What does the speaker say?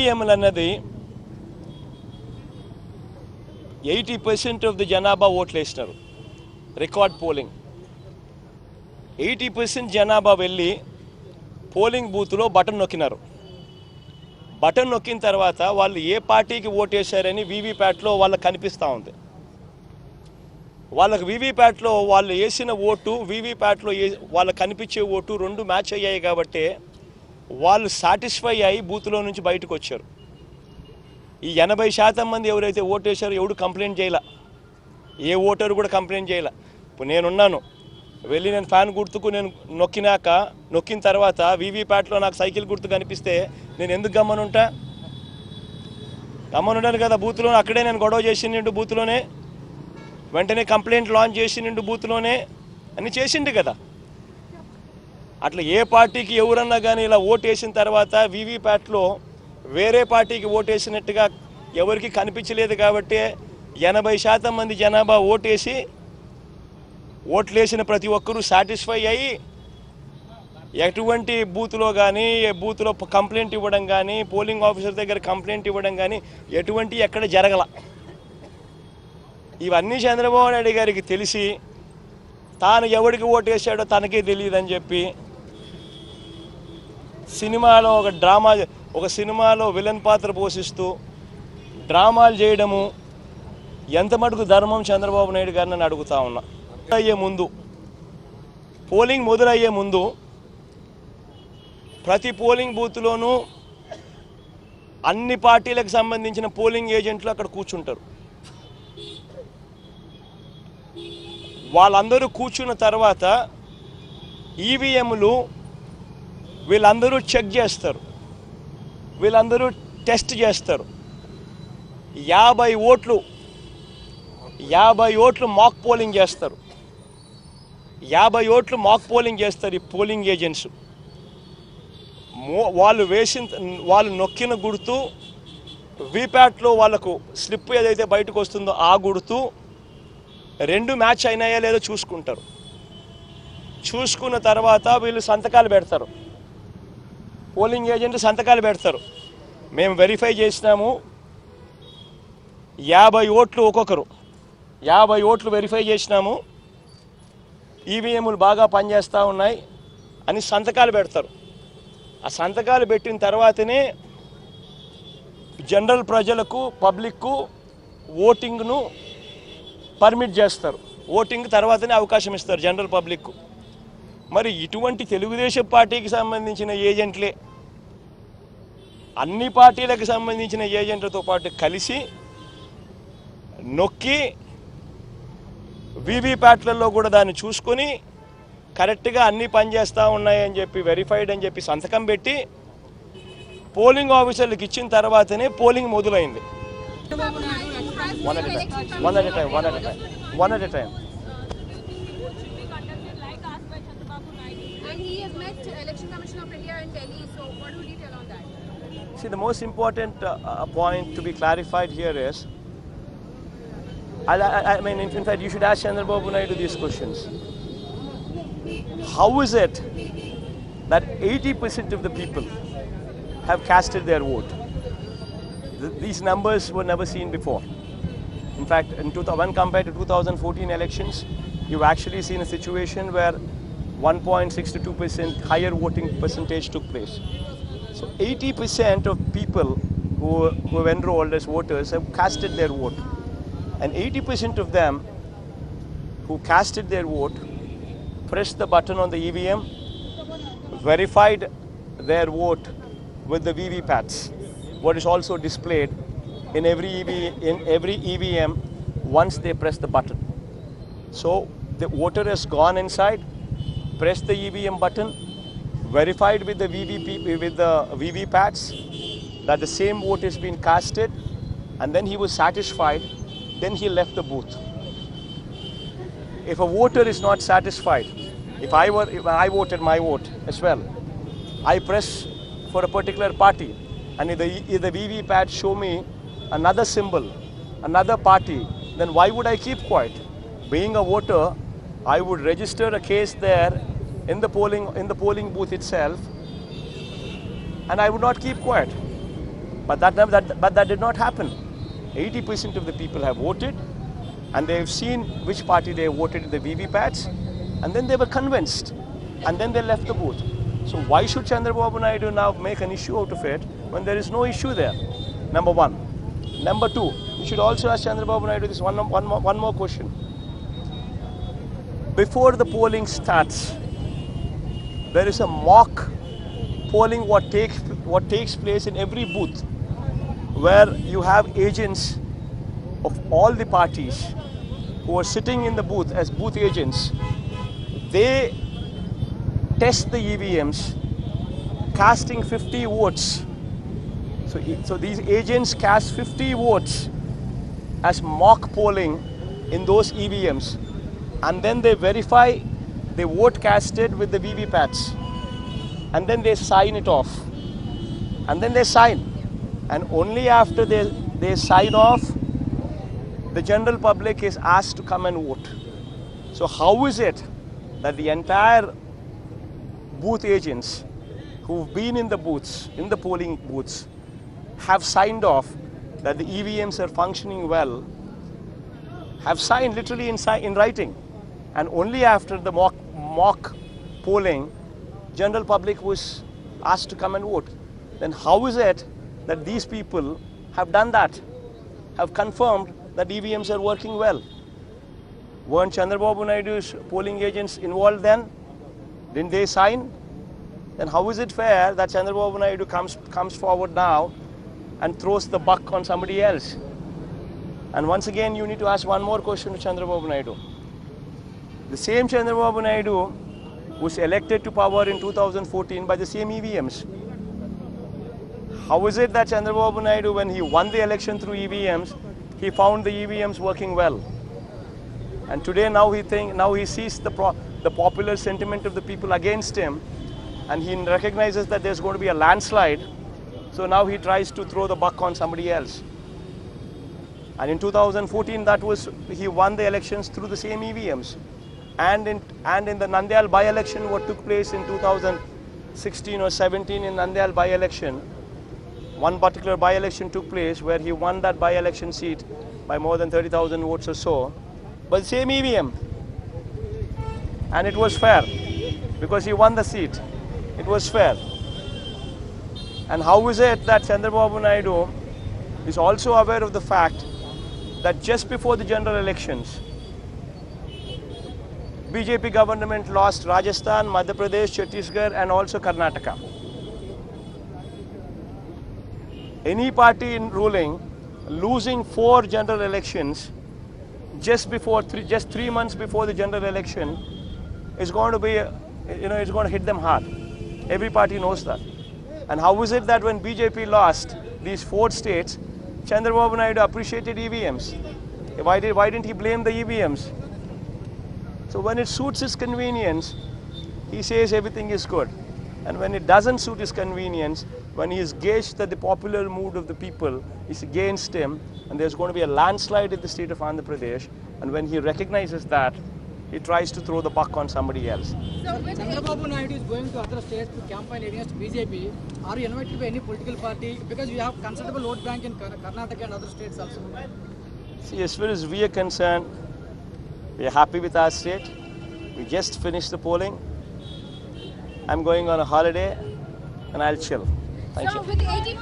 ఈవీఎంలు అన్నది 80% of the జనాభా ఓట్లు వేసినారు. రికార్డ్ పోలింగ్ 80% జనాభా వెళ్ళి పోలింగ్ బూత్లో బటన్ నొక్కినారు. బటన్ నొక్కిన తర్వాత వాళ్ళు ఏ పార్టీకి ఓటేశారని వీవీప్యాట్లో వాళ్ళకి కనిపిస్తూ ఉంది. వాళ్ళకి వీవీప్యాట్లో వాళ్ళు వేసిన ఓటు వీవీప్యాట్లో వాళ్ళకి కనిపించే ఓటు రెండు మ్యాచ్ అయ్యాయి కాబట్టి వాళ్ళు సాటిస్ఫై అయ్యి బూత్లో నుంచి బయటకు వచ్చారు. ఈ 80% మంది ఎవరైతే ఓటేశారో ఎవడు కంప్లైంట్ చేయాల, ఏ ఓటరు కూడా కంప్లైంట్ చేయాల. ఇప్పుడు నేనున్నాను, వెళ్ళి నేను ఫ్యాన్ గుర్తుకు నేను నొక్కిన తర్వాత వీవీప్యాట్లో నాకు సైకిల్ గుర్తు కనిపిస్తే నేను ఎందుకు గమ్మనుంటాను కదా. బూత్లో అక్కడే నేను గొడవ చేసిండు, బూత్లోనే వెంటనే కంప్లైంట్ లాంచ్ చేసిండు, బూత్లోనే అన్ని చేసిండు కదా. అట్లా ఏ పార్టీకి ఎవరన్నా కానీ ఇలా ఓటేసిన తర్వాత వీవీప్యాట్లో వేరే పార్టీకి ఓటేసినట్టుగా ఎవరికి కనిపించలేదు కాబట్టి 80% మంది జనాభా ఓట్లేసిన ప్రతి ఒక్కరూ సాటిస్ఫై అయ్యి ఎటువంటి బూత్లో కానీ బూత్లో కంప్లైంట్ ఇవ్వడం కానీ పోలింగ్ ఆఫీసర్ దగ్గర కంప్లైంట్ ఇవ్వడం కానీ ఎటువంటి ఎక్కడ జరగల. ఇవన్నీ చంద్రబాబు నాయుడు గారికి తెలిసి తాను ఎవరికి ఓటేసాడో తనకే తెలియదని చెప్పి సినిమాలో ఒక సినిమాలో విలన్ పాత్ర పోషిస్తూ డ్రామాలు చేయడము ఎంత మటుకు ధర్మం చంద్రబాబు నాయుడు గారిని అడుగుతా ఉన్నా. పోలింగ్ మొదలయ్యే ముందు ప్రతి పోలింగ్ బూత్లోనూ అన్ని పార్టీలకు సంబంధించిన పోలింగ్ ఏజెంట్లు అక్కడ కూర్చుంటారు. వాళ్ళందరూ కూర్చున్న తర్వాత ఈవీఎంలు వీళ్ళందరూ చెక్ చేస్తారు, వీళ్ళందరూ టెస్ట్ చేస్తారు. 50 ఓట్లు మాక్ పోలింగ్ చేస్తారు. 50 ఓట్లు మాక్ పోలింగ్ చేస్తారు ఈ పోలింగ్ ఏజెంట్స్. వాళ్ళు నొక్కిన గుర్తు వీప్యాట్లో వాళ్ళకు స్లిప్ ఏదైతే బయటకు వస్తుందో ఆ గుర్తు రెండు మ్యాచ్ అయినాయా లేదో చూసుకుంటారు. చూసుకున్న తర్వాత వీళ్ళు సంతకాలు పెడతారు, పోలింగ్ ఏజెంట్ సంతకాలు పెడతారు. మేము వెరిఫై చేసినాము 50 ఓట్లు ఒక్కొక్కరు 50 ఓట్లు వెరిఫై చేసినాము, ఈవీఎంలు బాగా పనిచేస్తూ ఉన్నాయి అని సంతకాలు పెడతారు. ఆ సంతకాలు పెట్టిన తర్వాతనే జనరల్ ప్రజలకు పబ్లిక్కు ఓటింగ్ను పర్మిట్ చేస్తారు. ఓటింగ్ తర్వాతనే అవకాశం ఇస్తారు జనరల్ పబ్లిక్కు. మరి ఇటువంటి తెలుగుదేశం పార్టీకి సంబంధించిన ఏజెంట్లే అన్ని పార్టీలకు సంబంధించిన ఏజెంట్లతో పాటు కలిసి నొక్కి వీవీప్యాట్లలో కూడా దాన్ని చూసుకొని కరెక్ట్గా అన్నీ పనిచేస్తూ ఉన్నాయని చెప్పి వెరిఫైడ్ అని చెప్పి సంతకం పెట్టి పోలింగ్ ఆఫీసర్లకు ఇచ్చిన తర్వాతనే పోలింగ్ మొదలైంది. One at a time. And he has met Election Commission of India in Delhi. So what would you tell on that? See, the most important point to be clarified here is, I mean, in fact, you should ask Chandrababu Naidu these questions. How is it that 80% of the people have casted their vote? These numbers were never seen before. In fact, when compared to 2014 elections, you've actually seen a situation where 1.62% higher voting percentage took place. So 80% of people who have enrolled as voters have casted their vote. And 80% of them who casted their vote pressed the button on the EVM, verified their vote with the VVPATs, what is also displayed in every EVM once they press the button. So the voter has gone inside, pressed the EVM button, verified with the VVPATs that the same vote has been casted, and then he was satisfied, then he left the booth. If a voter is not satisfied, if I voted my vote as well, I press for a particular party, and if the VVPAT show me another symbol, another party, then why would I keep quiet? Being a voter, I would register a case there in the polling booth itself, and I would not keep quiet. But that did not happen. 80% of the people have voted, and they have seen which party they voted in the VVPATs, and then they were convinced, and then they left the booth. So why should Chandrababu Naidu now make an issue out of it when there is no issue there? Number one. Number two, you should also ask Chandrababu Naidu this one more question. Before the polling starts, there is a mock polling what takes place in every booth, where you have agents of all the parties who are sitting in the booth as booth agents. They test the EVMs, casting 50 votes. So these agents cast 50 votes as mock polling in those EVMs, and then they verify the vote casted with the VVPATs, and then they sign it off, and then they sign. And only after they sign off, the general public is asked to come and vote. So how is it that the entire booth agents who've been in the booths, in the polling booths, have signed off that the EVMs are functioning well, have signed literally in writing, and only after the mock polling, general public was asked to come and vote? Then how is it that these people have done that, have confirmed that EVMs are working well? Weren't Chandrababu Naidu's polling agents involved then? Didn't they sign? Then how is it fair that Chandrababu Naidu comes forward now and throws the buck on somebody else? And once again, you need to ask one more question to Chandrababu Naidu. The same Chandrababu Naidu was elected to power in 2014 by the same EVMs. How is it that Chandrababu Naidu, when he won the election through EVMs, he found the EVMs working well? And today now he sees the popular sentiment of the people against him, and he recognizes that there's going to be a landslide. So now he tries to throw the buck on somebody else. And in 2014, he won the elections through the same EVMs. And in the Nandyal by-election, what took place in 2016 or 17 in Nandyal by-election, one particular by-election took place where he won that by-election seat by more than 30,000 votes or so, but the same EVM. And it was fair because he won the seat. It was fair. And how is it that Chandrababu Naidu is also aware of the fact that just before the general elections, BJP government lost Rajasthan, Madhya Pradesh, Chhattisgarh and also Karnataka. Any party in ruling losing 4 general elections just 3 months before the general election is going to be, it's going to hit them hard. Every party knows that. And how is it that when BJP lost these 4 states, Chandrababu Naidu appreciated EVMs? Why didn't he blame the EVMs? So when it suits his convenience, he says everything is good. And when it doesn't suit his convenience, when he is gauged that the popular mood of the people is against him, and there's going to be a landslide in the state of Andhra Pradesh, and when he recognizes that, he tries to throw the buck on somebody else. So with Chandrababu Naidu is going to other states to campaign against BJP. Are you invited by any political party? Because we have considerable vote bank in Karnataka and other states also. See, as far as we are concerned, we are happy with our state. We just finished the polling. I'm going on a holiday and I'll chill. Thank you. with 80